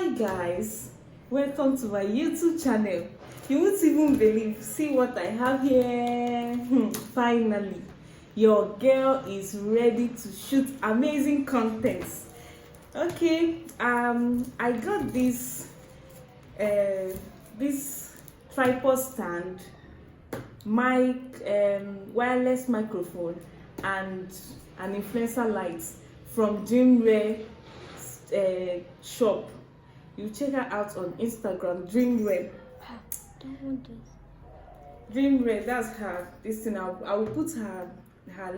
Hi guys, welcome to my YouTube channel. You won't even believe, see what I have here. Finally, your girl is ready to shoot amazing contents. Okay, I got this tripod stand, mic, wireless microphone, and an influencer light from Dreamwear shop. You check her out on Instagram, Dreamwear. Don't want this. Dreamwear, that's her. This thing, I will put her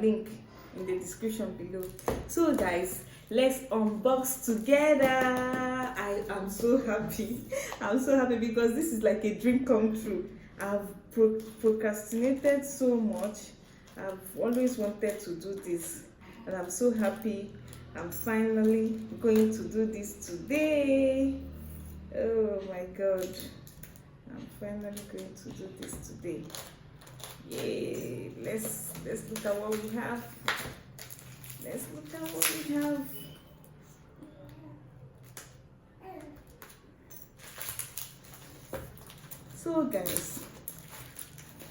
link in the description below. So guys, let's unbox together. I am so happy. I'm so happy because this is like a dream come true. I've procrastinated so much. I've always wanted to do this, and I'm so happy I'm finally going to do this today. Oh my god, I'm finally going to do this today. Yay! Let's look at what we have. Let's look at what we have. So guys,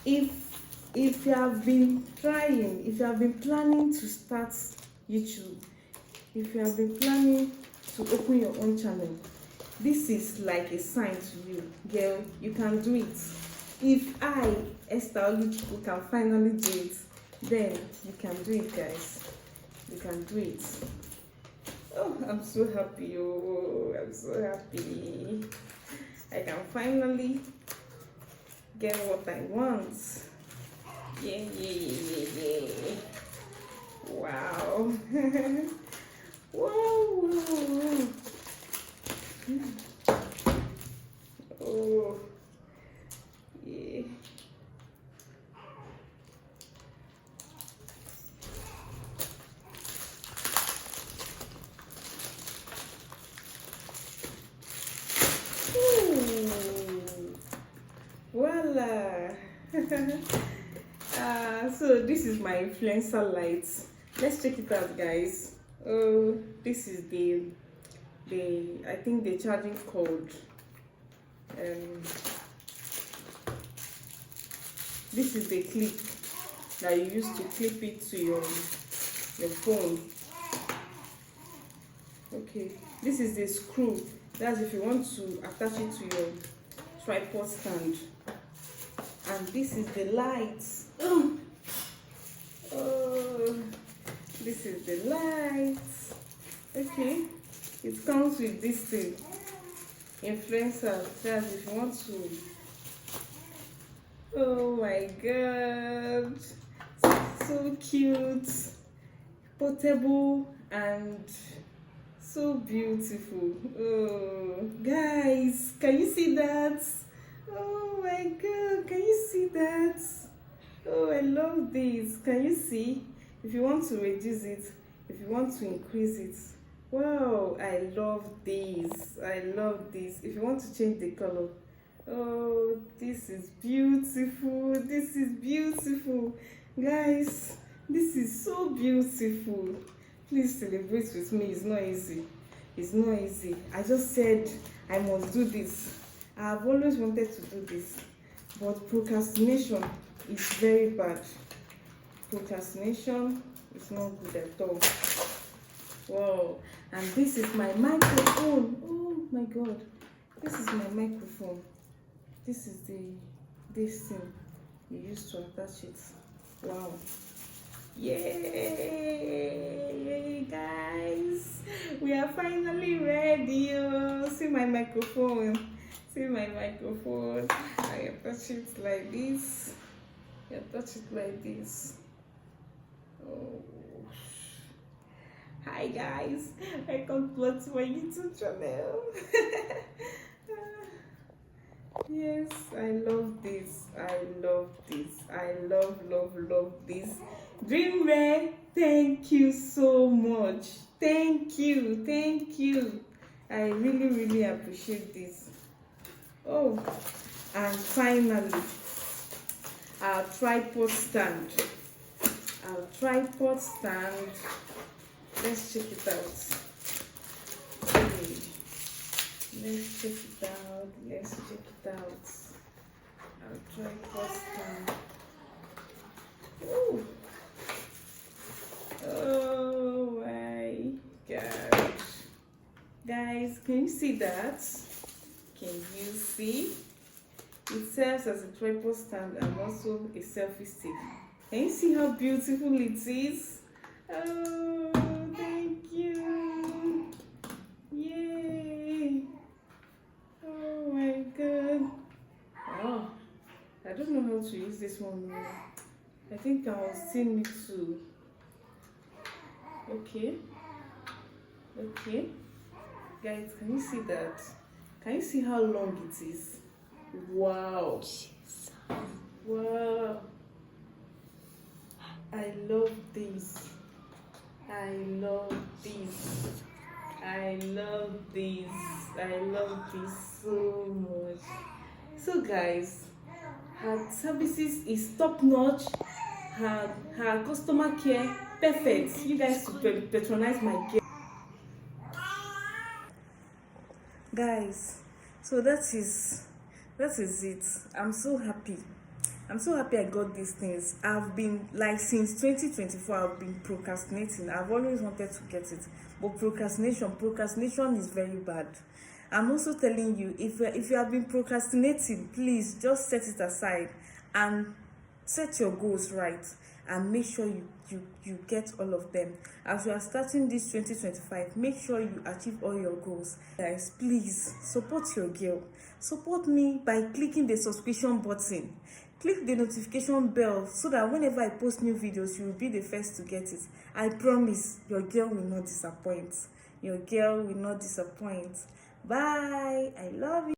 if you have been trying, if you have been planning to start YouTube, if you have been planning to open your own channel, this is like a sign to you, girl. You can do it. If I, Esther Oluchukwu, can finally do it, then you can do it, guys. You can do it. Oh, I'm so happy. Oh, I'm so happy. I can finally get what I want. Yeah. Wow. Whoa. Oh, yeah. Ooh. Voila. So this is my influencer light. Let's check it out, guys. Oh, this is the I think the charging cord. This is the clip that you use to clip it to your phone. Okay, this is the screw. That's if you want to attach it to your tripod stand. And this is the light. Oh, this is the light. Okay, it comes with this thing, influencer. That's if you want to. Oh my god, so cute, portable, and so beautiful. Oh guys, can you see that? Oh my god, can you see that? Oh, I love this. Can you see? If you want to reduce it, if you want to increase it. Wow, I love this. I love this. If you want to change the color. Oh, this is beautiful. This is beautiful. Guys, this is so beautiful. Please celebrate with me. It's not easy. It's not easy. I just said I must do this. I've always wanted to do this, but procrastination is very bad. Procrastination is not good at all. Wow, and this is my microphone. Oh my god, this is my microphone. This is this thing you use to attach it. Wow. Yay, guys, we are finally ready. Oh, see my microphone. See my microphone. I attach it like this. I attach it like this. Oh. Hi guys, welcome to my YouTube channel. Yes, I love this. I love this. I love this. Dreamwear, thank you so much. Thank you. I really appreciate this. Oh, and finally, our tripod stand. Let's check it out. Let's check it out. Let's check it out. I'll try first time. Ooh. Oh my gosh. Guys, can you see that? Can you see? It serves as a tripod stand and also a selfie stick. Can you see how beautiful it is? Oh, thank you. Yay. Oh my god. Wow. I don't know how to use this one now. I think I'll still need to. Okay. Okay. Guys, can you see that? Can you see how long it is? Wow. Wow. I love this. I love this. I love this. I love this so much. So guys, her services is top notch. Her customer care perfect. You guys should patronize my girl. Guys, so that is it. I'm so happy I got these things. I've been like since 2024 I've been procrastinating. I've always wanted to get it, but procrastination is very bad. I'm also telling you, if you have been procrastinating, please just set it aside and set your goals right and make sure you get all of them. As you are starting this 2025, make sure you achieve all your goals. Guys, please support your girl. Support me by clicking the subscription button. Click the notification bell so that whenever I post new videos, you will be the first to get it. I promise your girl will not disappoint. Your girl will not disappoint. Bye. I love you.